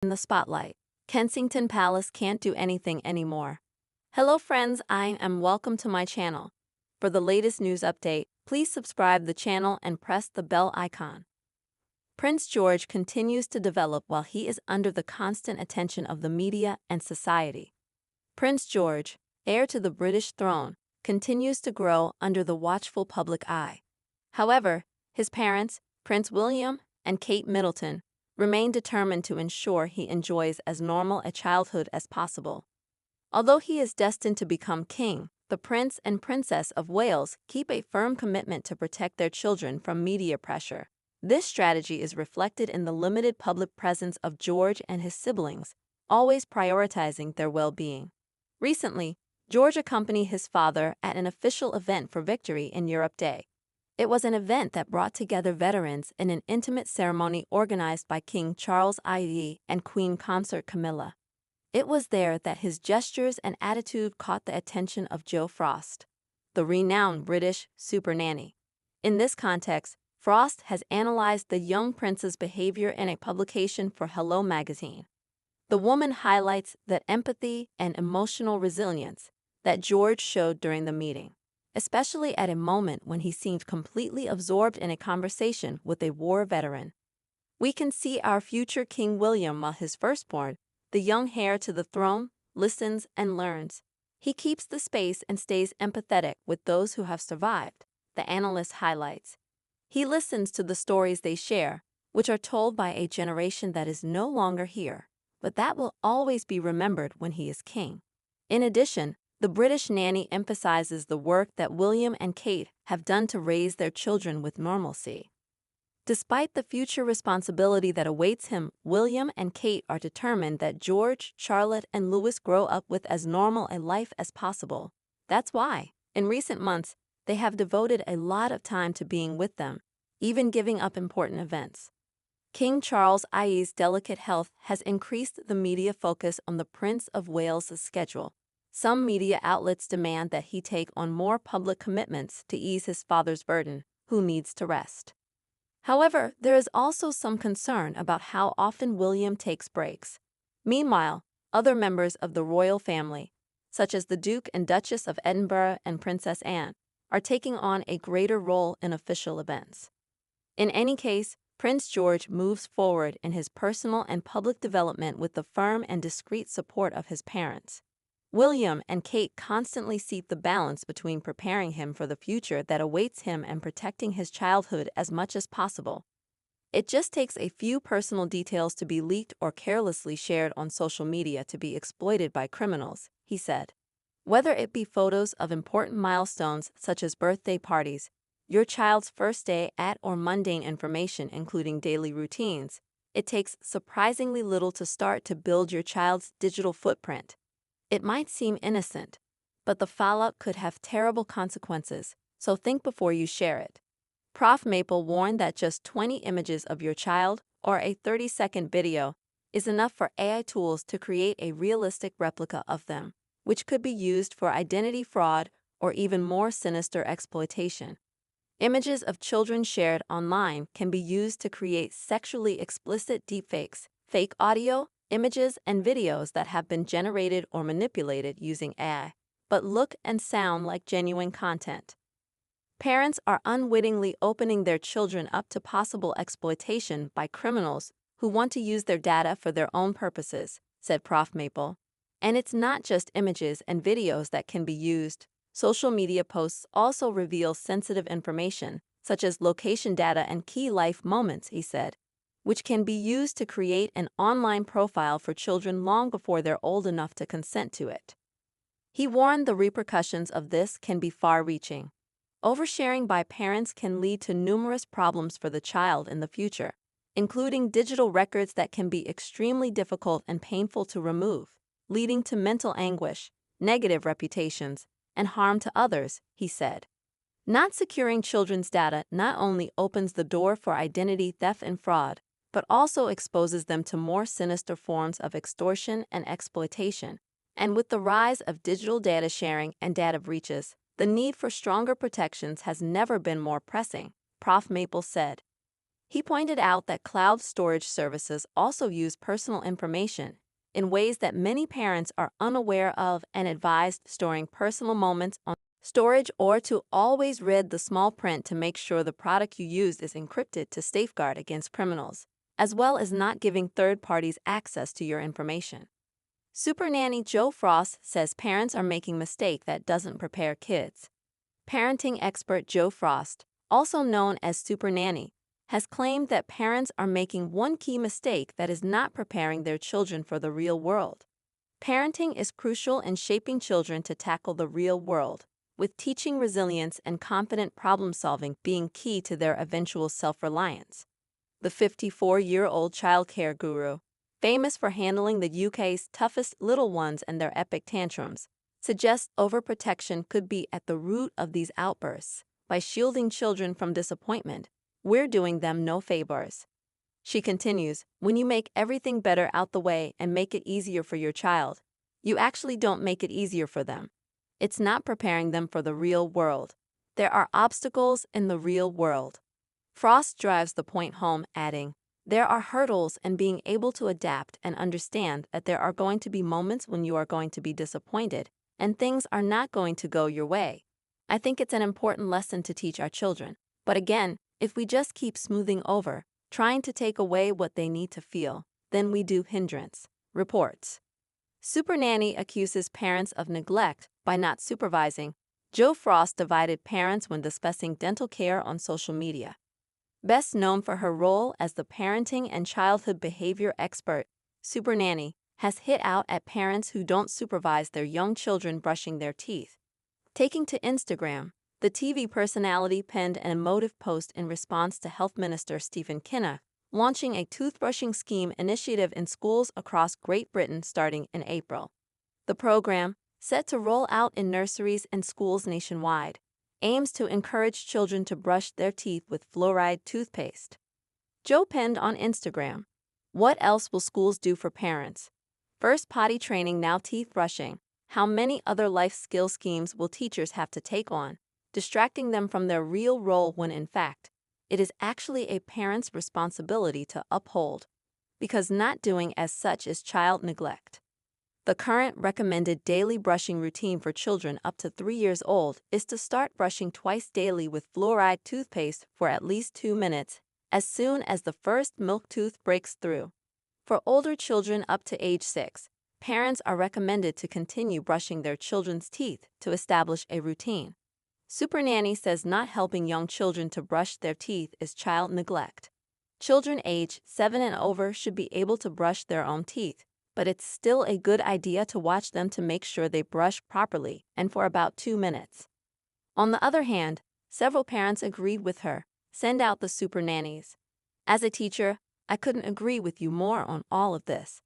in the spotlight. Kensington Palace can't do anything anymore. Hello friends, I am welcome to my channel. For the latest news update, please subscribe the channel and press the bell icon. Prince George continues to develop while he is under the constant attention of the media and society. Prince George, heir to the British throne, continues to grow under the watchful public eye. However, his parents, Prince William and Kate Middleton, remain determined to ensure he enjoys as normal a childhood as possible. Although he is destined to become king, the Prince and Princess of Wales keep a firm commitment to protect their children from media pressure. This strategy is reflected in the limited public presence of George and his siblings, always prioritizing their well-being. Recently, George accompanied his father at an official event for Victory in Europe Day. It was an event that brought together veterans in an intimate ceremony organized by King Charles II and Queen Consort Camilla. It was there that his gestures and attitude caught the attention of Jo Frost, the renowned British Supernanny. In this context, Frost has analyzed the young prince's behavior in a publication for Hello magazine. The woman highlights the empathy and emotional resilience that George showed during the meeting, especially at a moment when he seemed completely absorbed in a conversation with a war veteran. We can see our future King William while his firstborn, the young heir to the throne, listens and learns. He keeps the space and stays empathetic with those who have survived, the analyst highlights. He listens to the stories they share, which are told by a generation that is no longer here, but that will always be remembered when he is king. In addition, the British nanny emphasizes the work that William and Kate have done to raise their children with normalcy. Despite the future responsibility that awaits him, William and Kate are determined that George, Charlotte, and Louis grow up with as normal a life as possible. That's why, in recent months, they have devoted a lot of time to being with them, even giving up important events. King Charles II's delicate health has increased the media focus on the Prince of Wales' schedule. Some media outlets demand that he take on more public commitments to ease his father's burden, who needs to rest. However, there is also some concern about how often William takes breaks. Meanwhile, other members of the royal family, such as the Duke and Duchess of Edinburgh and Princess Anne, are taking on a greater role in official events. In any case, Prince George moves forward in his personal and public development with the firm and discreet support of his parents. William and Kate constantly seek the balance between preparing him for the future that awaits him and protecting his childhood as much as possible. It just takes a few personal details to be leaked or carelessly shared on social media to be exploited by criminals, he said. Whether it be photos of important milestones such as birthday parties, your child's first day at or mundane information including daily routines, it takes surprisingly little to start to build your child's digital footprint. It might seem innocent, but the fallout could have terrible consequences, so think before you share it. Prof Maple warned that just 20 images of your child or a 30-second video is enough for AI tools to create a realistic replica of them, which could be used for identity fraud or even more sinister exploitation. Images of children shared online can be used to create sexually explicit deepfakes, fake audio, images, and videos that have been generated or manipulated using AI, but look and sound like genuine content. Parents are unwittingly opening their children up to possible exploitation by criminals who want to use their data for their own purposes, said Prof Maple. And it's not just images and videos that can be used. Social media posts also reveal sensitive information, such as location data and key life moments, he said, which can be used to create an online profile for children long before they're old enough to consent to it. He warned the repercussions of this can be far-reaching. Oversharing by parents can lead to numerous problems for the child in the future, including digital records that can be extremely difficult and painful to remove, leading to mental anguish, negative reputations, and harm to others, he said. Not securing children's data not only opens the door for identity theft and fraud, but also exposes them to more sinister forms of extortion and exploitation. And with the rise of digital data sharing and data breaches, the need for stronger protections has never been more pressing, Prof Maple said. He pointed out that cloud storage services also use personal information in ways that many parents are unaware of and advised storing personal moments on storage or to always read the small print to make sure the product you use is encrypted to safeguard against criminals, as well as not giving third parties access to your information. Supernanny Jo Frost says parents are making a mistake that doesn't prepare kids. Parenting expert Jo Frost, also known as Supernanny, has claimed that parents are making one key mistake that is not preparing their children for the real world. Parenting is crucial in shaping children to tackle the real world, with teaching resilience and confident problem-solving being key to their eventual self-reliance. The 54-year-old childcare guru, famous for handling the UK's toughest little ones and their epic tantrums, suggests overprotection could be at the root of these outbursts. By shielding children from disappointment, we're doing them no favors. She continues, when you make everything better out the way and make it easier for your child, you actually don't make it easier for them. It's not preparing them for the real world. There are obstacles in the real world. Frost drives the point home, adding, there are hurdles in being able to adapt and understand that there are going to be moments when you are going to be disappointed and things are not going to go your way. I think it's an important lesson to teach our children. But again, if we just keep smoothing over, trying to take away what they need to feel, then we do hindrance, reports. Supernanny accuses parents of neglect by not supervising. Jo Frost divided parents when discussing dental care on social media. Best known for her role as the parenting and childhood behavior expert, Supernanny has hit out at parents who don't supervise their young children brushing their teeth. Taking to Instagram, the TV personality penned an emotive post in response to Health Minister Stephen Kinnock, launching a toothbrushing scheme initiative in schools across Great Britain starting in April. The program, set to roll out in nurseries and schools nationwide, aims to encourage children to brush their teeth with fluoride toothpaste. Jo penned on Instagram, what else will schools do for parents? First potty training, now teeth brushing. How many other life skill schemes will teachers have to take on, distracting them from their real role when in fact, it is actually a parent's responsibility to uphold, because not doing as such is child neglect. The current recommended daily brushing routine for children up to 3 years old is to start brushing twice daily with fluoride toothpaste for at least 2 minutes, as soon as the first milk tooth breaks through. For older children up to age 6, parents are recommended to continue brushing their children's teeth to establish a routine. Supernanny says not helping young children to brush their teeth is child neglect. Children age 7 and over should be able to brush their own teeth, but it's still a good idea to watch them to make sure they brush properly and for about 2 minutes. On the other hand, several parents agreed with her. Send out the Supernannies. As a teacher, I couldn't agree with you more on all of this.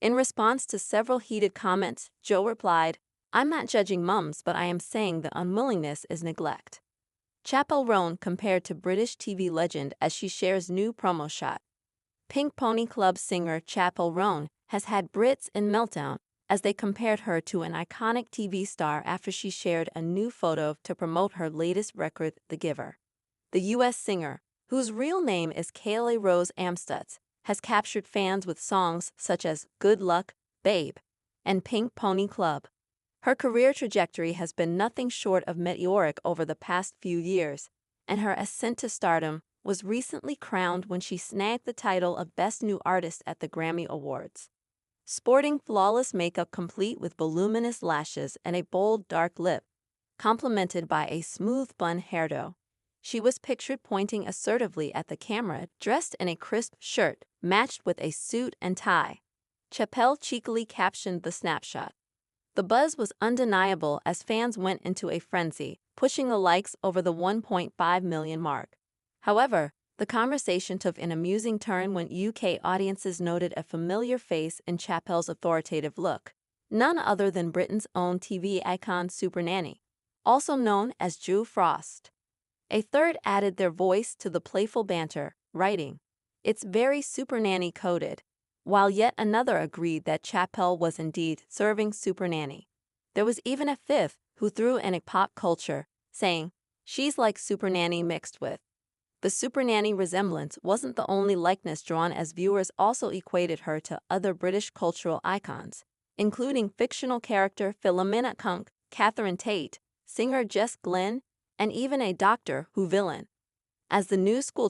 In response to several heated comments, Jo replied, I'm not judging mums, but I am saying the unwillingness is neglect. Chappell Roan compared to British TV legend as she shares new promo shot. Pink Pony Club singer Chappell Roan has had Brits in meltdown as they compared her to an iconic TV star after she shared a new photo to promote her latest record, The Giver. The U.S. singer, whose real name is Kayleigh Rose Amstutz, has captured fans with songs such as Good Luck, Babe, and Pink Pony Club. Her career trajectory has been nothing short of meteoric over the past few years, and her ascent to stardom was recently crowned when she snagged the title of Best New Artist at the Grammy Awards. Sporting flawless makeup complete with voluminous lashes and a bold dark lip, complemented by a smooth bun hairdo, she was pictured pointing assertively at the camera, dressed in a crisp shirt matched with a suit and tie. Chappell cheekily captioned the snapshot. The buzz was undeniable as fans went into a frenzy, pushing the likes over the 1.5 million mark. However, the conversation took an amusing turn when UK audiences noted a familiar face in Chappell's authoritative look, none other than Britain's own TV icon Supernanny, also known as Jo Frost. A third added their voice to the playful banter, writing, "It's very Supernanny coded," while yet another agreed that Chappell was indeed serving Supernanny. There was even a fifth who threw in a pop culture, saying, "She's like Supernanny mixed with." The Supernanny resemblance wasn't the only likeness drawn, as viewers also equated her to other British cultural icons, including fictional character Philomena Kunk, Catherine Tate, singer Jess Glynne, and even a Doctor Who villain. As the new school